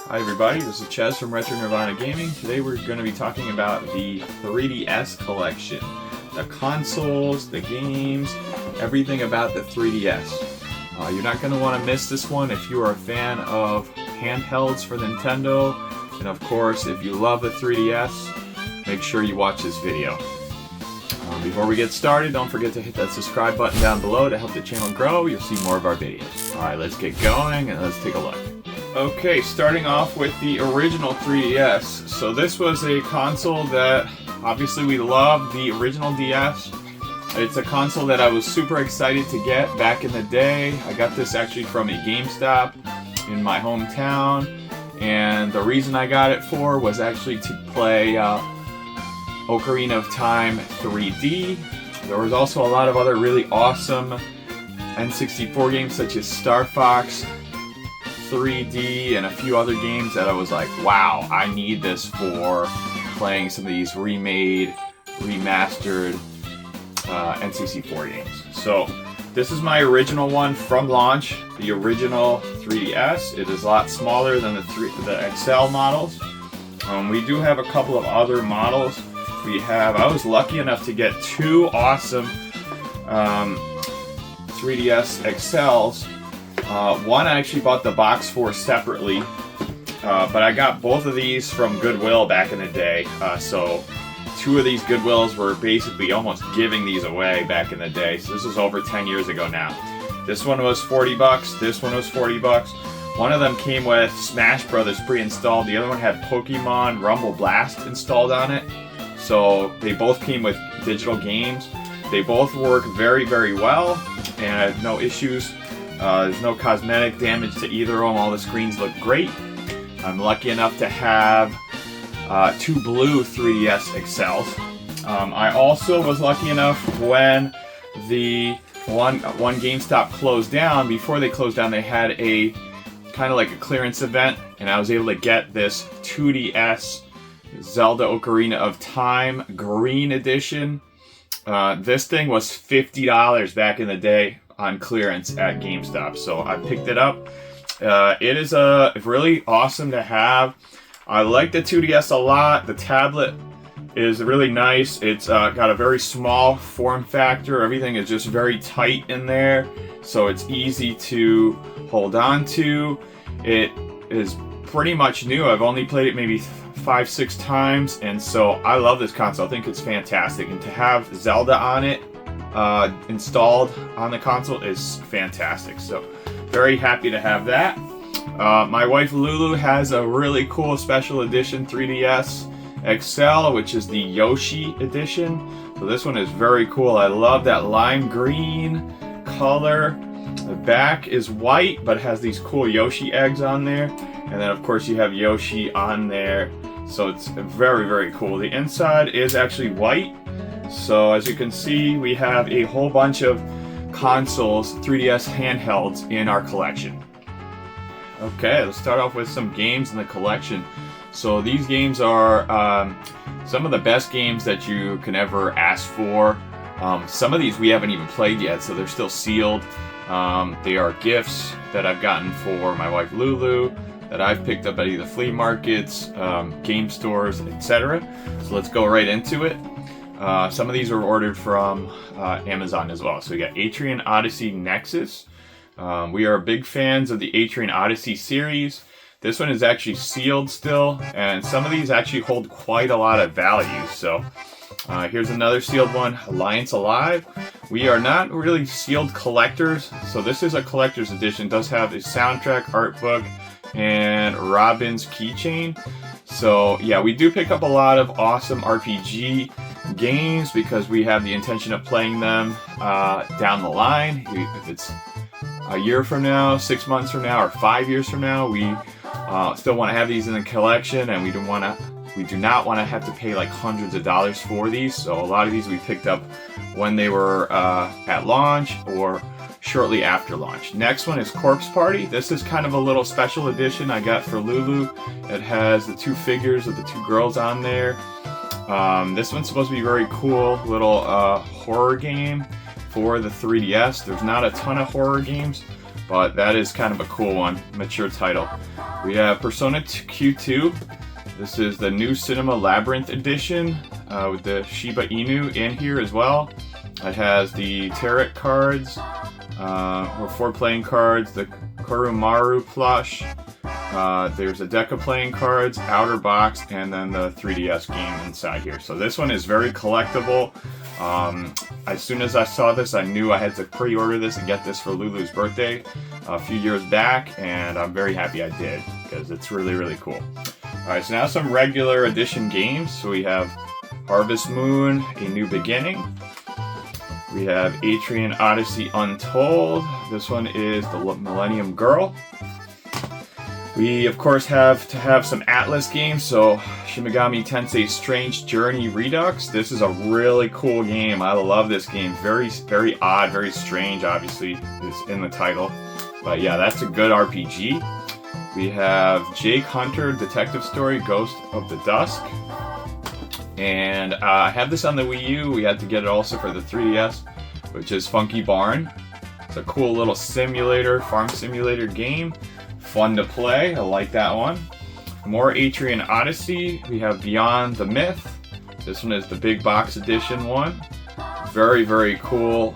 Hi everybody, this is Ches from Retro Nirvana Gaming. Today we're going to be talking about the 3DS collection. The consoles, the games, everything about the 3DS. You're not going to want to miss this one if you are a fan of handhelds for Nintendo. And of course, if you love the 3DS, make sure you watch this video. Before we get started, don't forget to hit that subscribe button down below to help the channel grow. You'll see more of our videos. Alright, let's get going and let's take a look. Okay, starting off with the original 3DS. So this was a console that obviously we love, the original DS. It's a console that I was super excited to get back in the day. I got this actually from a GameStop in my hometown, and the reason I got it for was actually to play Ocarina of Time 3D. There was also a lot of other really awesome N64 games such as Star Fox 3D and a few other games that I was like, wow, I need this for playing some of these remade, remastered N64 games. So this is my original one from launch, the original 3DS. It is a lot smaller than the XL models. We do have a couple of other models. I was lucky enough to get two awesome 3DS XLs. One I actually bought the box for separately, but I got both of these from Goodwill back in the day. So two of these Goodwills were basically almost giving these away back in the day. So this is over 10 years ago now. This one was 40 bucks. This one was 40 bucks. One of them came with Smash Brothers pre-installed. The other one had Pokemon Rumble Blast installed on it. So they both came with digital games. They both work very, very well, and I have no issues. There's no cosmetic damage to either of them. All the screens look great. I'm lucky enough to have two blue 3DS XLs. I also was lucky enough when the one GameStop closed down. Before they closed down, they had a kind of like a clearance event, and I was able to get this 2DS Zelda Ocarina of Time Green Edition. This thing was $50 back in the day on clearance at GameStop, so I picked it up. It is really awesome to have. I like the 2DS a lot. The tablet is really nice. It's got a very small form factor. Everything is just very tight in there, so it's easy to hold on to. It is pretty much new. I've only played it maybe 5-6 times, and so I love this console. I think it's fantastic, and to have Zelda on it installed on the console is fantastic. So very happy to have that. My wife Lulu has a really cool special edition 3DS XL, which is the Yoshi edition. So this one is very cool. I love that lime green color. The back is white, but has these cool Yoshi eggs on there. And then of course you have Yoshi on there. So it's very, very cool. The inside is actually white. So as you can see, we have a whole bunch of consoles, 3DS handhelds in our collection. Okay, let's start off with some games in the collection. So these games are some of the best games that you can ever ask for. Some of these we haven't even played yet, so they're still sealed. They are gifts that I've gotten for my wife Lulu, that I've picked up at either flea markets, game stores, etc. So let's go right into it. Some of these were ordered from Amazon as well. So we got Atrian Odyssey Nexus. We are big fans of the Atrian Odyssey series. This one is actually sealed still, and some of these actually hold quite a lot of value. So here's another sealed one, Alliance Alive. We are not really sealed collectors, so this is a collector's edition. It does have a soundtrack, art book, and Robin's keychain. So yeah, we do pick up a lot of awesome RPG games because we have the intention of playing them down the line. If it's a year from now, 6 months from now, or 5 years from now, we still want to have these in the collection, and we do not want to have to pay like hundreds of dollars for these. So a lot of these we picked up when they were at launch or shortly after launch. Next one is Corpse Party. This is kind of a little special edition I got for Lulu. It has the two figures of the two girls on there. This one's supposed to be very cool, little horror game for the 3DS. There's not a ton of horror games, but that is kind of a cool one, mature title. We have Persona Q2. This is the new Cinema Labyrinth edition with the Shiba Inu in here as well. It has the tarot cards, or 4 playing cards, the Kurumaru plush. There's a deck of playing cards, outer box, and then the 3DS game inside here. So this one is very collectible. As soon as I saw this, I knew I had to pre-order this and get this for Lulu's birthday a few years back, and I'm very happy I did because it's really, really cool. Alright, so now some regular edition games. So we have Harvest Moon, A New Beginning. We have Atrian Odyssey Untold. This one is the Millennium Girl. We, of course, have to have some Atlas games, so Shin Megami Tensei Strange Journey Redux. This is a really cool game. I love this game. Very, very odd, very strange, obviously, is in the title. But yeah, that's a good RPG. We have Jake Hunter Detective Story Ghost of the Dusk. And I have this on the Wii U. We had to get it also for the 3DS, which is Funky Barn. It's a cool little simulator, farm simulator game. Fun to play. I like that one. More Atrian Odyssey. We have Beyond the Myth. This one is the big box edition one. Very, very cool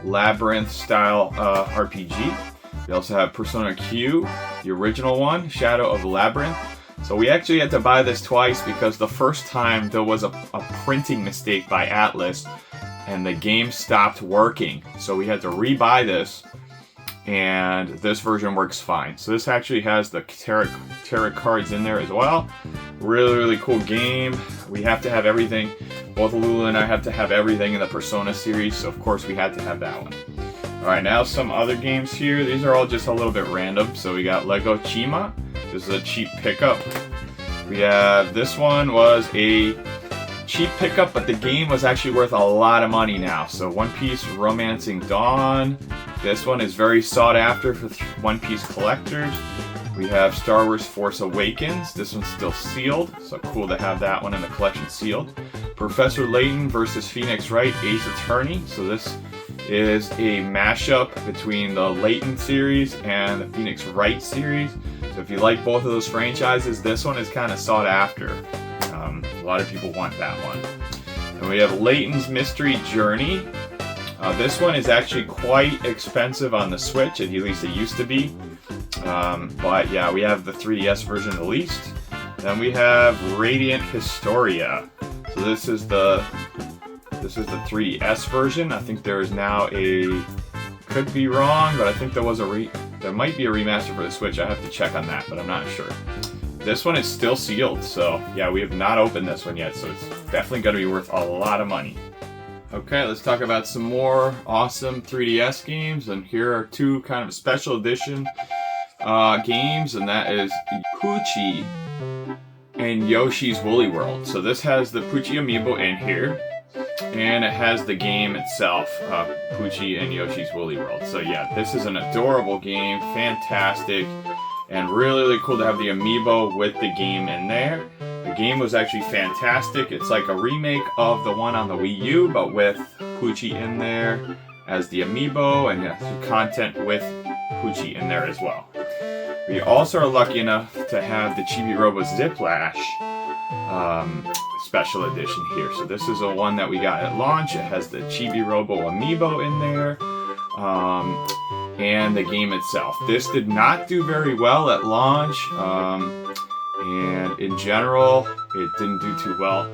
labyrinth style RPG. We also have Persona Q, the original one, Shadow of Labyrinth. So we actually had to buy this twice because the first time there was a printing mistake by Atlas and the game stopped working. So we had to rebuy this, and this version works fine. So this actually has the tarot cards in there as well. Really, really cool game. We have to have everything. Both Lulu and I have to have everything in the Persona series, so of course we had to have that one. Alright, now some other games here. These are all just a little bit random. So we got Lego Chima. This is a cheap pickup. We have, this one was a cheap pickup, but the game was actually worth a lot of money now. So One Piece Romancing Dawn. This one is very sought after for One Piece collectors. We have Star Wars Force Awakens. This one's still sealed, so cool to have that one in the collection sealed. Professor Layton versus Phoenix Wright Ace Attorney. So this is a mashup between the Layton series and the Phoenix Wright series. So if you like both of those franchises, this one is kind of sought after. A lot of people want that one. And we have Layton's Mystery Journey. This one is actually quite expensive on the Switch, at least it used to be. But yeah, we have the 3DS version at least. Then we have Radiant Historia. So this is the 3DS version. I think there is now could be wrong, but I think there might be a remaster for the Switch. I have to check on that, but I'm not sure. This one is still sealed, so yeah, we have not opened this one yet, so it's definitely going to be worth a lot of money. Okay, let's talk about some more awesome 3DS games, and here are 2 kind of special edition games, and that is Poochie and Yoshi's Woolly World. So this has the Poochie amiibo in here, and it has the game itself, Poochie and Yoshi's Woolly World. So yeah, this is an adorable game, fantastic, and really, really cool to have the amiibo with the game in there. The game was actually fantastic. It's like a remake of the one on the Wii U, but with Poochie in there as the amiibo, and yeah, some content with Poochie in there as well. We also are lucky enough to have the Chibi Robo Ziplash special edition here. So this is a one that we got at launch. It has the Chibi Robo amiibo in there, and the game itself. This did not do very well at launch, and in general, it didn't do too well.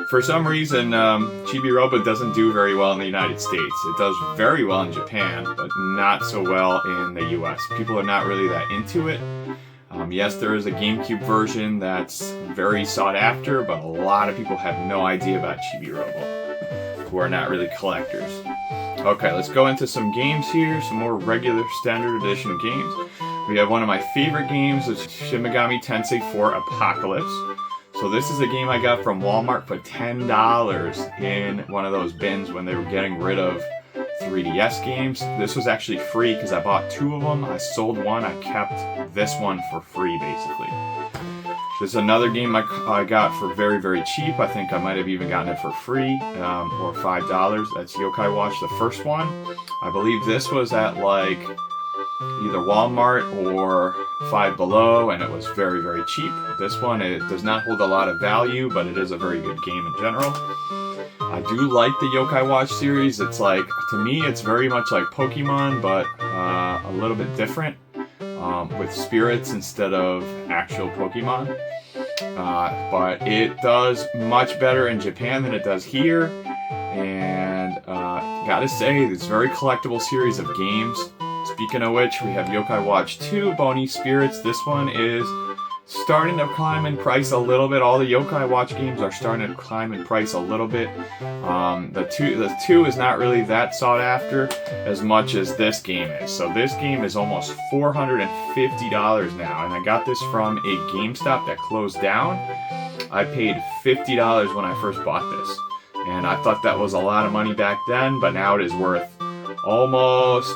For some reason, Chibi Robo doesn't do very well in the United States. It does very well in Japan, but not so well in the US. People are not really that into it. Yes, there is a GameCube version that's very sought after, but a lot of people have no idea about Chibi Robo, who are not really collectors. Okay, let's go into some games here, some more regular standard edition games. We have one of my favorite games, which is Shin Megami Tensei 4 Apocalypse. So this is a game I got from Walmart for $10 in one of those bins when they were getting rid of 3DS games. This was actually free because I bought 2 of them. I sold one. I kept this one for free, basically. This is another game I got for very, very cheap. I think I might have even gotten it for free, or $5. That's Yokai Watch, the first one. I believe this was at like either Walmart or Five Below, and it was very, very cheap. This one, it does not hold a lot of value, but it is a very good game in general. I do like the Yokai Watch series. It's like, to me, it's very much like Pokemon, but a little bit different, with spirits instead of actual Pokemon. But it does much better in Japan than it does here, and gotta say, it's a very collectible series of games. Speaking of which, we have Yokai Watch 2, Bony Spirits. This one is starting to climb in price a little bit. All the Yokai Watch games are starting to climb in price a little bit. The two is not really that sought after as much as this game is. So this game is almost $450 now, and I got this from a GameStop that closed down. I paid $50 when I first bought this, and I thought that was a lot of money back then, but now it is worth almost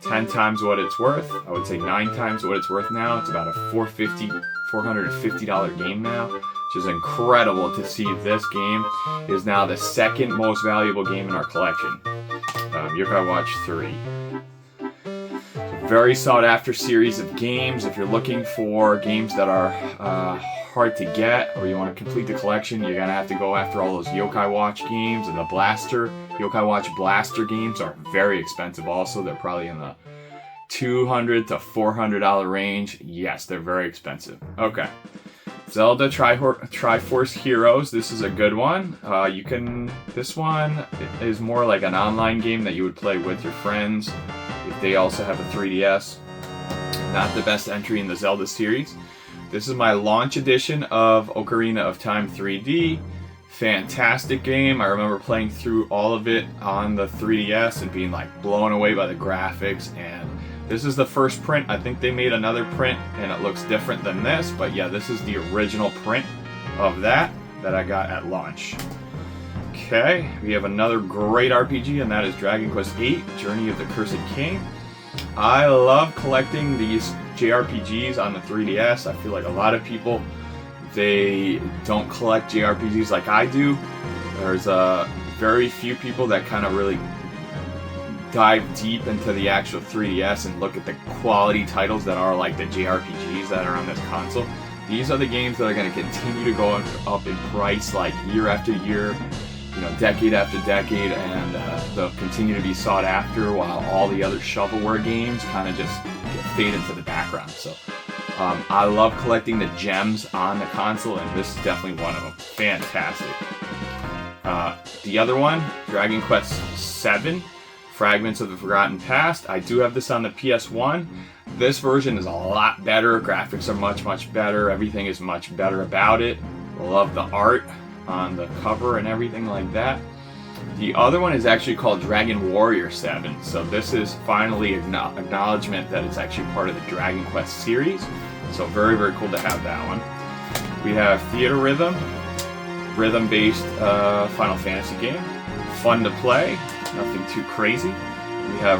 10 times what it's worth. I would say 9 times what it's worth now. It's about a $450 game now, which is incredible to see. This game is now the second most valuable game in our collection. Yokai Watch 3. Very sought after series of games. If you're looking for games that are hard to get, or you want to complete the collection, you're gonna have to go after all those Yokai Watch games, and the Yokai Watch Blaster games are very expensive also. They're probably in the $200 to $400 range. Yes, they're very expensive. Okay. Zelda Triforce Heroes. This is a good one. This one is more like an online game that you would play with your friends if they also have a 3DS. Not the best entry in the Zelda series. This is my launch edition of Ocarina of Time 3D. Fantastic game. I remember playing through all of it on the 3DS and being like blown away by the graphics. And this is the first print. I think they made another print and it looks different than this, but yeah, this is the original print of that I got at launch. Okay, we have another great RPG, and that is Dragon Quest VIII, Journey of the Cursed King. I love collecting these JRPGs on the 3DS. I feel like a lot of people, they don't collect JRPGs like I do. There's very few people that kind of really dive deep into the actual 3DS and look at the quality titles that are like the JRPGs that are on this console. These are the games that are going to continue to go up in price like year after year, decade after decade, and they'll continue to be sought after while all the other shovelware games kind of just fade into the background. So I love collecting the gems on the console, and this is definitely one of them. Fantastic. The other one, Dragon Quest VII, Fragments of the Forgotten Past. I do have this on the PS1. This version is a lot better. Graphics are much, much better. Everything is much better about it. Love the art on the cover and everything like that. The other one is actually called Dragon Warrior 7. So this is finally acknowledgement that it's actually part of the Dragon Quest series. So very, very cool to have that one. We have Theater Rhythm, rhythm-based Final Fantasy game. Fun to play, nothing too crazy. We have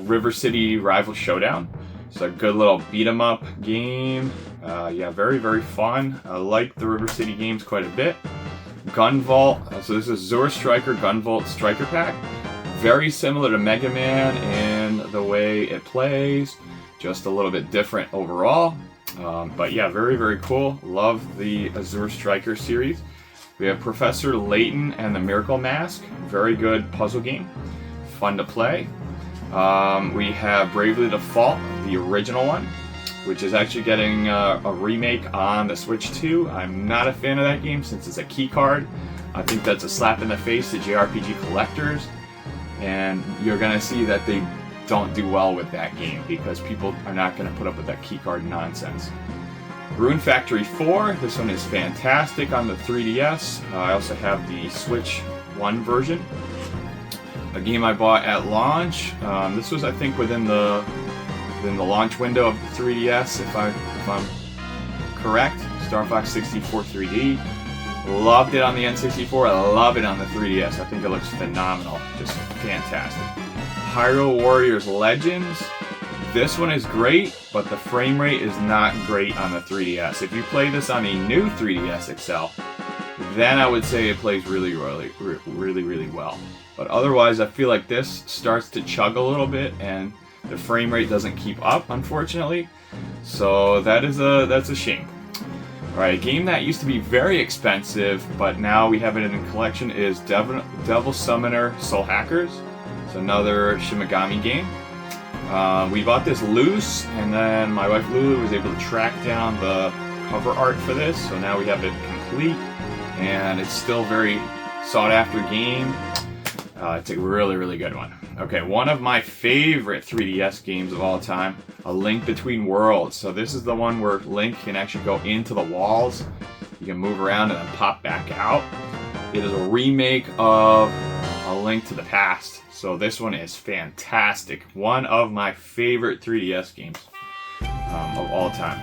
River City Rival Showdown. It's a good little beat-em-up game. Yeah, very, very fun. I like the River City games quite a bit. Gunvolt. So this is Zora Striker Gunvolt Striker Pack. Very similar to Mega Man in the way it plays, just a little bit different overall. But yeah, very, very cool. Love the Azure Striker series. We have Professor Layton and the Miracle Mask. Very good puzzle game. Fun to play. We have Bravely Default, the original one, which is actually getting a remake on the Switch 2. I'm not a fan of that game since it's a key card. I think that's a slap in the face to JRPG collectors, and you're going to see that they don't do well with that game because people are not going to put up with that key card nonsense. Rune Factory 4, this one is fantastic on the 3DS. I also have the Switch 1 version. A game I bought at launch. This was, I think, within the launch window of the 3DS, if I'm correct. Star Fox 64 3D. Loved it on the N64. I love it on the 3DS. I think it looks phenomenal. Just fantastic. Hyrule Warriors Legends. This one is great, but the frame rate is not great on the 3DS. If you play this on a new 3DS XL, then I would say it plays really, really well. But otherwise, I feel like this starts to chug a little bit, and the frame rate doesn't keep up, unfortunately. So that's a shame. Alright, a game that used to be very expensive, but now we have it in a collection, is Devil Summoner Soul Hackers. It's another Shimigami game. We bought this loose, and then my wife Lulu was able to track down the cover art for this, so now we have it complete, and it's still very sought after game. It's a really, really good one. Okay, one of my favorite 3DS games of all time, A Link Between Worlds. So this is the one where Link can actually go into the walls. You can move around and then pop back out. It is a remake of A Link to the Past. So this one is fantastic. One of my favorite 3DS games of all time.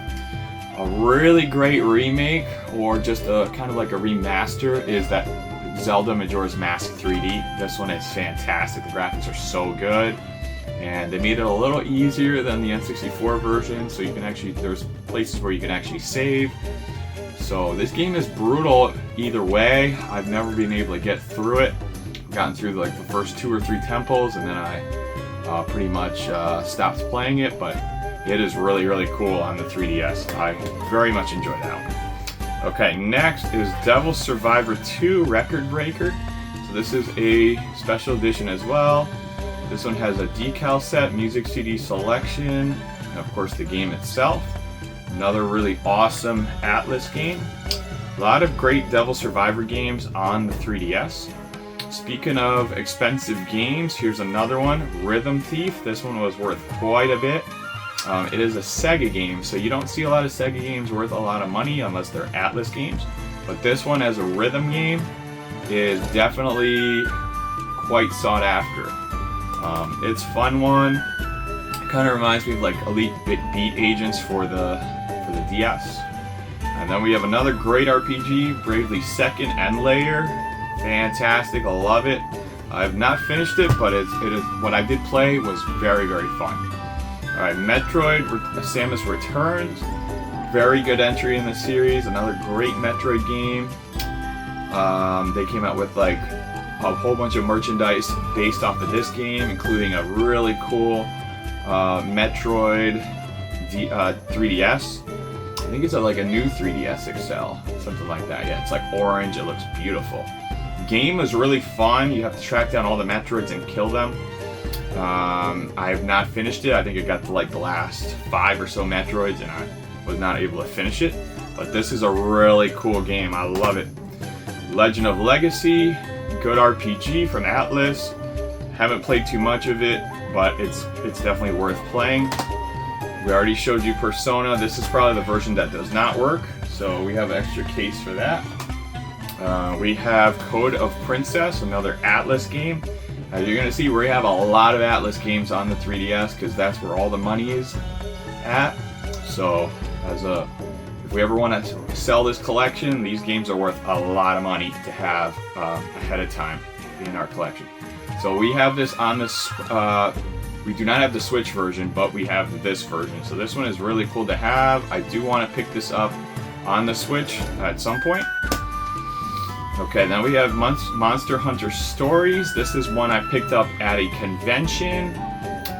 A really great remake, or just a kind of like a remaster, is that Zelda Majora's Mask 3D. This one is fantastic. The graphics are so good, and they made it a little easier than the N64 version, so you can actually, there's places where you can actually save. So this game is brutal either way. I've never been able to get through it. I've gotten through like the first 2 or 3 temples, and then I pretty much stopped playing it, but it is really, really cool on the 3DS. I very much enjoy that one. Okay, next is Devil Survivor 2 Record Breaker. So this is a special edition as well. This one has a decal set, music CD selection, and of course the game itself. Another really awesome Atlas game. A lot of great Devil Survivor games on the 3DS. Speaking of expensive games, here's another one, Rhythm Thief. This one was worth quite a bit. It is a Sega game, so you don't see a lot of Sega games worth a lot of money unless they're Atlas games. But this one, as a rhythm game, is definitely quite sought after. It's a fun one. It kind of reminds me of like Elite Beat Agents for the DS. And then we have another great RPG, Bravely Second End Layer. Fantastic, I love it. I've not finished it, but it is what I did play was very, very fun. Alright, Metroid Samus Returns. Very good entry in the series. Another great Metroid game. They came out with like a whole bunch of merchandise based off of this game, including a really cool Metroid 3DS. I think it's like a new 3DS XL, something like that. Yeah, it's like orange. It looks beautiful. Game was really fun. You have to track down all the Metroids and kill them. I have not finished it. I think it got to like the last 5 or so Metroids, and I was not able to finish it. But this is a really cool game. I love it. Legend of Legacy, good RPG from Atlas. Haven't played too much of it, but it's definitely worth playing. We already showed you Persona. This is probably the version that does not work, so we have an extra case for that. We have Code of Princess, another Atlas game. As you're going to see, we have a lot of Atlas games on the 3DS because that's where all the money is at. So, if we ever want to sell this collection, these games are worth a lot of money to have ahead of time in our collection. So we have this on this. We do not have the Switch version, but we have this version. So this one is really cool to have. I do want to pick this up on the Switch at some point. Okay, then we have Monster Hunter Stories. This is one I picked up at a convention,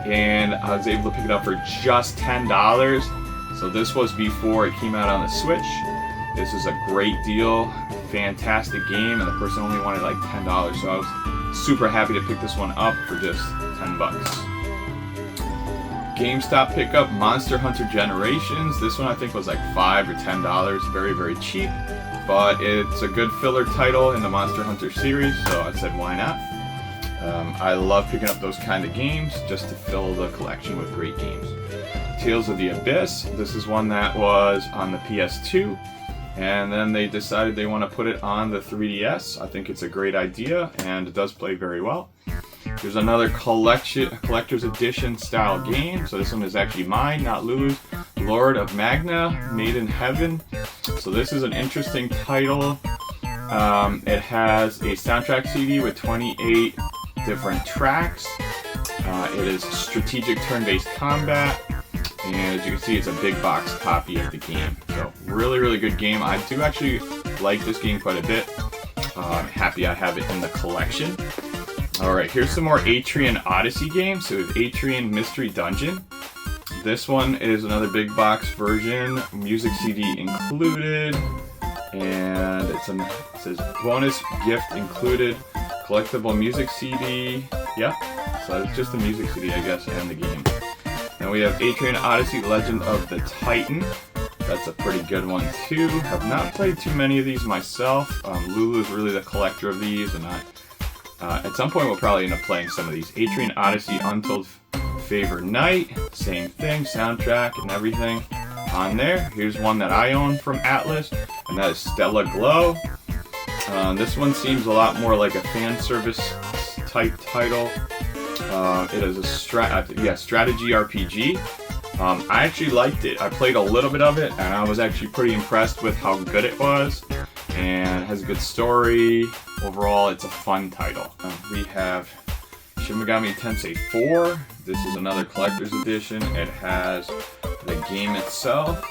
and I was able to pick it up for just $10. So this was before it came out on the Switch. This is a great deal, fantastic game, and the person only wanted like $10, so I was super happy to pick this one up for just $10. GameStop pickup, Monster Hunter Generations. This one I think was like $5 or $10, very, very cheap. But it's a good filler title in the Monster Hunter series, so I said why not. I love picking up those kind of games just to fill the collection with great games. Tales of the Abyss. This is one that was on the PS2, and then they decided they want to put it on the 3DS. I think it's a great idea, and it does play very well. There's another collector's edition style game. So this one is actually mine, not Lou's. Lord of Magna, Made in Heaven. So this is an interesting title. It has a soundtrack CD with 28 different tracks. It is strategic turn-based combat. And as you can see, it's a big box copy of the game. So really, really good game. I do actually like this game quite a bit. I'm happy I have it in the collection. Alright, here's some more Atrian Odyssey games. So it's Atrian Mystery Dungeon. This one is another big box version, music CD included, and it says bonus gift included, collectible music CD. Yep, so it's just the music CD, I guess, and the game. And we have Atrian Odyssey Legend of the Titan. That's a pretty good one too. Have not played too many of these myself. Lulu's really the collector of these, and at some point we'll probably end up playing some of these. Atrian Odyssey Untold Favor Night, same thing, soundtrack and everything on there. Here's one that I own from Atlas, and that is Stella Glow. This one seems a lot more like a fan service type title. It is a strategy RPG. I actually liked it. I played a little bit of it, and I was actually pretty impressed with how good it was. And it has a good story. Overall, it's a fun title. We have Shin Megami Tensei 4. This is another collector's edition. It has the game itself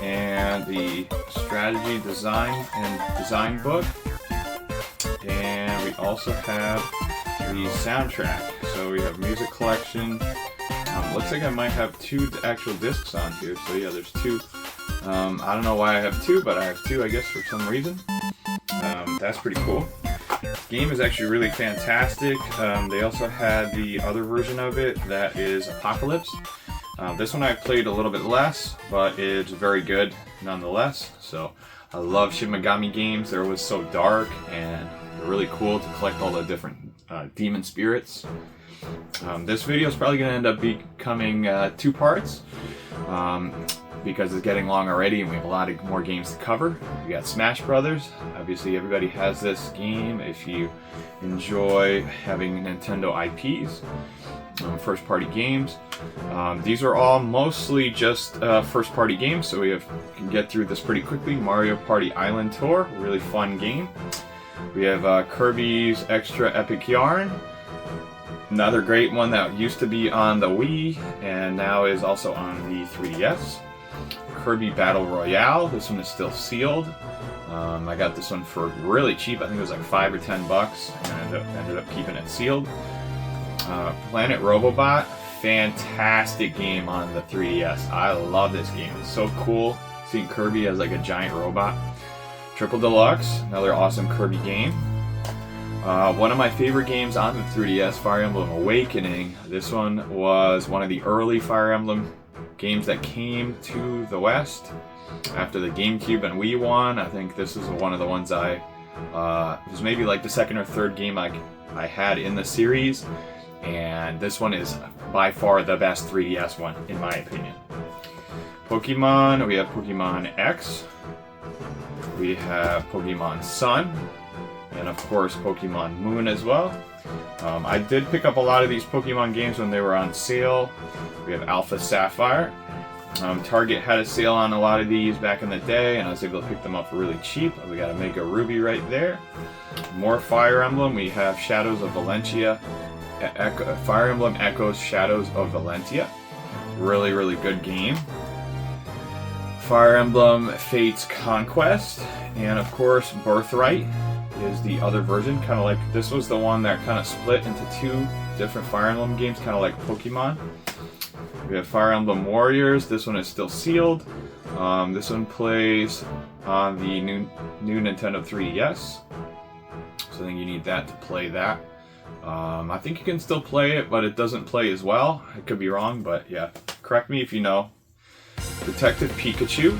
and the strategy design book. And we also have the soundtrack. So we have music collection. Looks like I might have 2 actual discs on here. So yeah, there's 2. I don't know why I have 2, but I have 2, I guess, for some reason. That's pretty cool. The game is actually really fantastic. They also had the other version of it that is Apocalypse. This one I played a little bit less, but it's very good nonetheless. So I love Shin Megami games. They're always so dark, and they're really cool to collect all the different demon spirits. This video is probably going to end up becoming 2 parts. Because it's getting long already and we have a lot of more games to cover. We got Smash Brothers. Obviously everybody has this game if you enjoy having Nintendo IPs, first party games. These are all mostly just first party games, so we can get through this pretty quickly. Mario Party Island Tour, really fun game. We have Kirby's Extra Epic Yarn. Another great one that used to be on the Wii and now is also on the 3DS. Kirby Battle Royale. This one is still sealed. I got this one for really cheap. I think it was like $5 or $10, and ended up keeping it sealed. Planet Robobot. Fantastic game on the 3DS. I love this game. It's so cool seeing Kirby as like a giant robot. Triple Deluxe. Another awesome Kirby game. One of my favorite games on the 3DS, Fire Emblem Awakening. This one was one of the early Fire Emblem games that came to the West after the GameCube and Wii won. I think this is one of the ones it was maybe like the second or third game I had in the series, and this one is by far the best 3DS one in my opinion. Pokemon, we have Pokemon X, we have Pokemon Sun, and of course Pokemon Moon as well. I did pick up a lot of these Pokemon games when they were on sale. We have Alpha Sapphire. Target had a sale on a lot of these back in the day, and I was able to pick them up for really cheap. We got a Mega Ruby right there. More Fire Emblem. We have Shadows of Valentia. Fire Emblem Echoes Shadows of Valentia. Really, really good game. Fire Emblem Fates Conquest. And of course, Birthright is the other version. Kind of like, this was the one that kind of split into 2 different Fire Emblem games, kind of like Pokemon. We have Fire Emblem Warriors. This one is still sealed. This one plays on the new Nintendo 3DS. So I think you need that to play that. I think you can still play it, but it doesn't play as well. I could be wrong, but yeah. Correct me if you know. Detective Pikachu.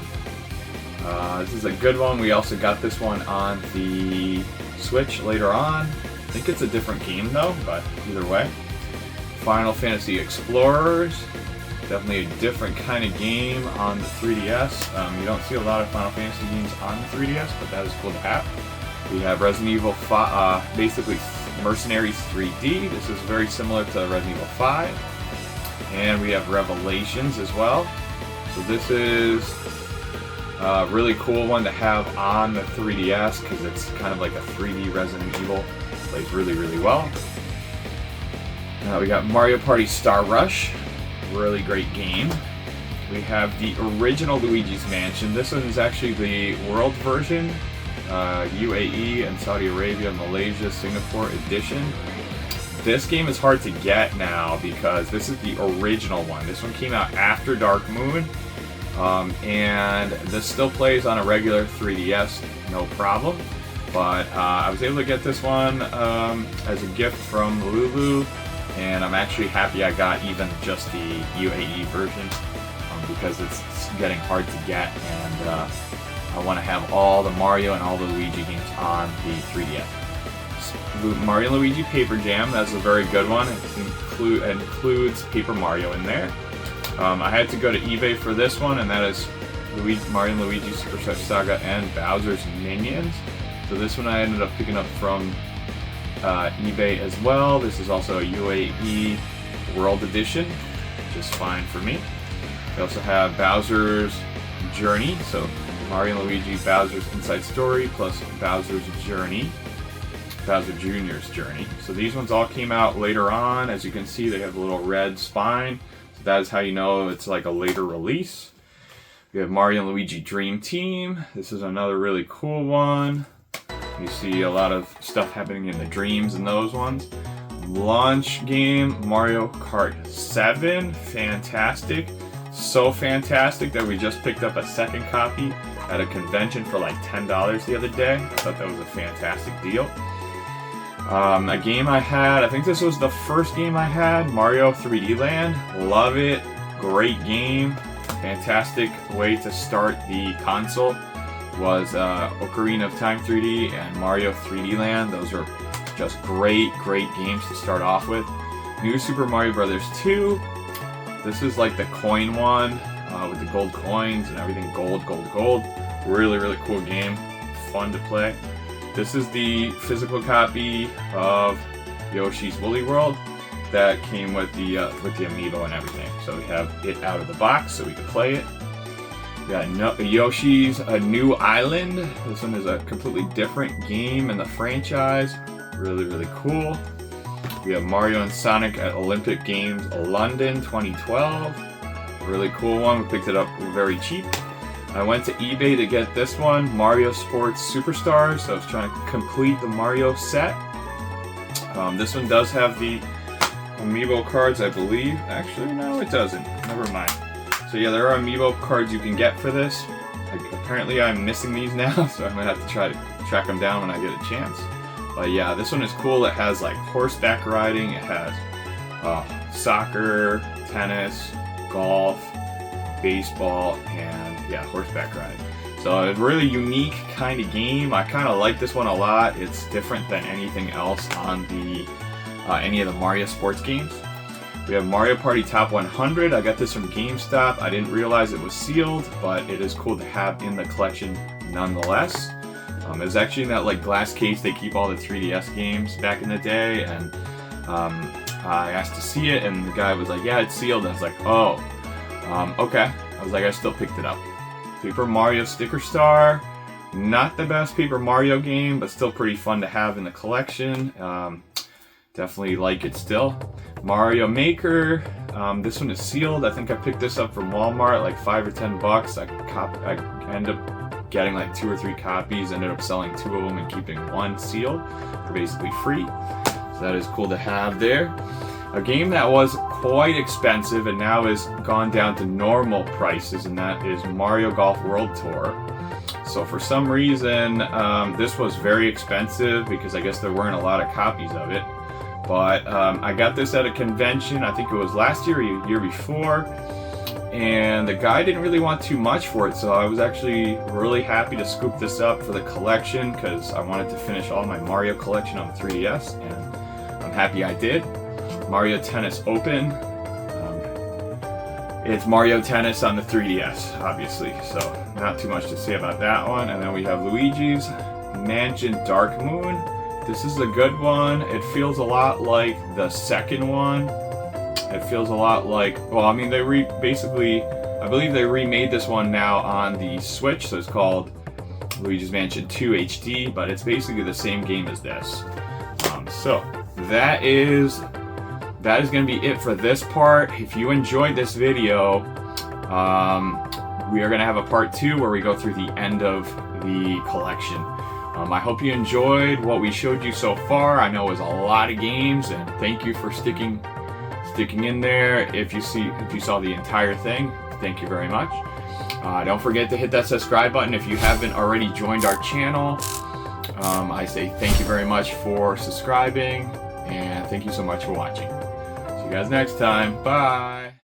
This is a good one. We also got this one on the Switch later on. I think it's a different game though, but either way. Final Fantasy Explorers. Definitely a different kind of game on the 3DS. You don't see a lot of Final Fantasy games on the 3DS, but that is cool to have. We have Resident Evil 5, basically Mercenaries 3D. This is very similar to Resident Evil 5. And we have Revelations as well. So this is a really cool one to have on the 3DS because it's kind of like a 3D Resident Evil. It plays really, really well. We got Mario Party Star Rush. Really great game. We have the original Luigi's Mansion. This one is actually the world version. UAE and Saudi Arabia, Malaysia, Singapore edition. This game is hard to get now because this is the original one. This one came out after Dark Moon, and this still plays on a regular 3DS, no problem. But I was able to get this one as a gift from Lulu, and I'm actually happy I got even just the UAE version because it's getting hard to get, and I want to have all the Mario and all the Luigi games on the 3DS. Mario & Luigi Paper Jam, that's a very good one. It includes Paper Mario in there. I had to go to eBay for this one, and that is Mario & Luigi Superstar Saga and Bowser's Minions. So this one I ended up picking up from eBay as well. This is also a UAE World Edition, which is fine for me. We also have Bowser's Journey, so Mario & Luigi Bowser's Inside Story plus Bowser's Journey. Bowser Jr.'s Journey. So these ones all came out later on. As you can see, they have a little red spine. So that is how you know it's like a later release. We have Mario & Luigi Dream Team. This is another really cool one. You see a lot of stuff happening in the dreams in those ones. Launch game, Mario Kart 7. Fantastic. So fantastic that we just picked up a second copy at a convention for like $10 the other day. I thought that was a fantastic deal. A game I had, I think this was the first game I had, Mario 3D Land. Love it. Great game. Fantastic way to start the console was Ocarina of Time 3D and Mario 3D Land. Those are just great games to start off with. New Super Mario Bros. 2. This is like the coin one with the gold coins and everything gold. Really cool game. Fun to play. This is the physical copy of Yoshi's Woolly World that came with the amiibo and everything. So we have it out of the box so we can play it. We got Yoshi's A New Island. This one is a completely different game in the franchise. Really cool. We have Mario and Sonic at Olympic Games London 2012. Really cool one. We picked it up very cheap. I went to eBay to get this one, Mario Sports Superstars. So I was trying to complete the Mario set. This one does have the amiibo cards, I believe. Actually, no, it doesn't. Never mind. So yeah, there are amiibo cards you can get for this. Apparently I'm missing these now, so I'm going to have to try to track them down when I get a chance. But yeah, this one is cool. It has like horseback riding. It has soccer, tennis, golf, baseball, and yeah, horseback riding. So a really unique kind of game. I kind of like this one a lot. It's different than anything else on the any of the Mario sports games. We have Mario Party Top 100. I got this from GameStop. I didn't realize it was sealed, but it is cool to have in the collection nonetheless. It's actually in that like glass case they keep all the 3DS games back in the day, and I asked to see it, and the guy was like, "Yeah, it's sealed." I was like, "Oh, okay." I was like, I still picked it up. Paper Mario Sticker Star. Not the best Paper Mario game, but still pretty fun to have in the collection. Definitely like it still. Mario Maker. This one is sealed. I think I picked this up from Walmart, like $5 or $10. I ended up getting like 2 or 3 copies. Ended up selling 2 of them and keeping 1 sealed for basically free. So that is cool to have there. A game that was quite expensive and now is gone down to normal prices, and that is Mario Golf World Tour. So for some reason, this was very expensive because I guess there weren't a lot of copies of it. But I got this at a convention, I think it was last year or year before, and the guy didn't really want too much for it, so I was actually really happy to scoop this up for the collection because I wanted to finish all my Mario collection on 3DS, and I'm happy I did. Mario Tennis Open. It's Mario Tennis on the 3DS, obviously, so not too much to say about that one. And then we have Luigi's Mansion Dark Moon. This is a good one. It feels a lot like the second one. It feels a lot like, well, I mean, I believe they remade this one now on the Switch, so it's called Luigi's Mansion 2 HD, but it's basically the same game as this. So that is going to be it for this part. If you enjoyed this video, we are going to have a part 2 where we go through the end of the collection. I hope you enjoyed what we showed you so far. I know it was a lot of games, and thank you for sticking in there. If you saw the entire thing, thank you very much. Don't forget to hit that subscribe button if you haven't already joined our channel. I say thank you very much for subscribing, and thank you so much for watching. See you guys next time. Bye.